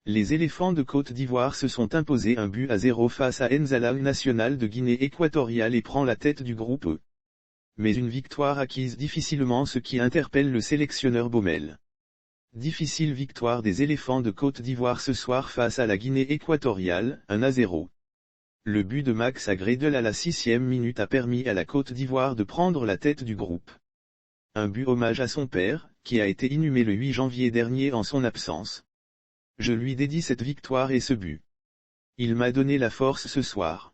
Les éléphants de Côte d'Ivoire se sont imposés 1-0 face à Nzala National de Guinée équatoriale et prend la tête du groupe E. Mais une victoire acquise difficilement, ce qui interpelle le sélectionneur Baumel. Difficile victoire des éléphants de Côte d'Ivoire ce soir face à la Guinée équatoriale, 1-0. Le but de Max Gradel à la 6e minute a permis à la Côte d'Ivoire de prendre la tête du groupe. Un but hommage à son père, qui a été inhumé le 8 janvier dernier en son absence. Je lui dédie cette victoire et ce but. Il m'a donné la force ce soir.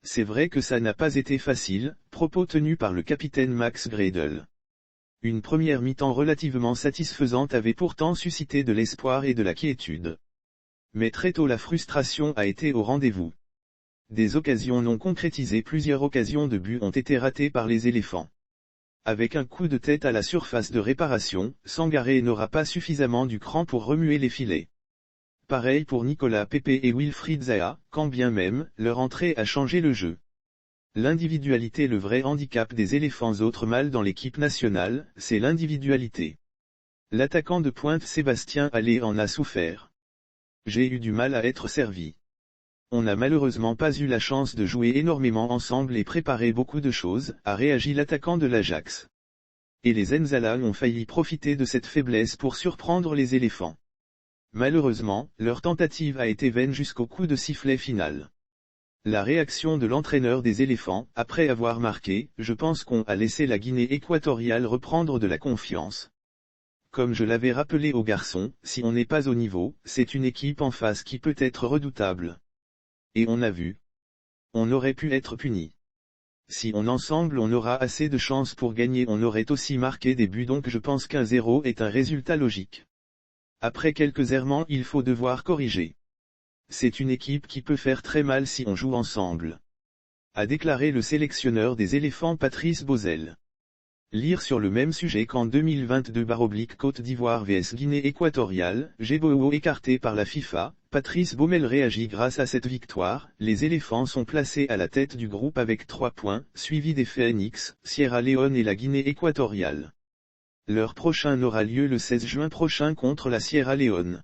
C'est vrai que ça n'a pas été facile, propos tenus par le capitaine Max Gradel. Une première mi-temps relativement satisfaisante avait pourtant suscité de l'espoir et de la quiétude. Mais très tôt la frustration a été au rendez-vous. Des occasions non concrétisées, plusieurs occasions de but ont été ratées par les éléphants. Avec un coup de tête à la surface de réparation, Sangaré n'aura pas suffisamment du cran pour remuer les filets. Pareil pour Nicolas Pepe et Wilfried Zaha, quand bien même, leur entrée a changé le jeu. L'individualité, le vrai handicap des éléphants. Autre mal dans l'équipe nationale, c'est l'individualité. L'attaquant de pointe Sébastien Haller en a souffert. J'ai eu du mal à être servi. On n'a malheureusement pas eu la chance de jouer énormément ensemble et préparer beaucoup de choses, a réagi l'attaquant de l'Ajax. Et les Nzala ont failli profiter de cette faiblesse pour surprendre les éléphants. Malheureusement, leur tentative a été vaine jusqu'au coup de sifflet final. La réaction de l'entraîneur des éléphants, après avoir marqué, je pense qu'on a laissé la Guinée équatoriale reprendre de la confiance. Comme je l'avais rappelé aux garçons, si on n'est pas au niveau, c'est une équipe en face qui peut être redoutable. Et on a vu. On aurait pu être puni. Si on ensemble on aura assez de chances pour gagner, on aurait aussi marqué des buts, donc je pense qu'1-0 est un résultat logique. Après quelques errements, il faut devoir corriger. C'est une équipe qui peut faire très mal si on joue ensemble. A déclaré le sélectionneur des éléphants Patrice Beauzelle. Lire sur le même sujet qu'en 2022 Côte d'Ivoire vs Guinée équatoriale, Gboo écarté par la FIFA, Patrice Baumel réagit grâce à cette victoire, les éléphants sont placés à la tête du groupe avec 3 points, suivis des Phoenix, Sierra Leone et la Guinée équatoriale. Leur prochain aura lieu le 16 juin prochain contre la Sierra Leone.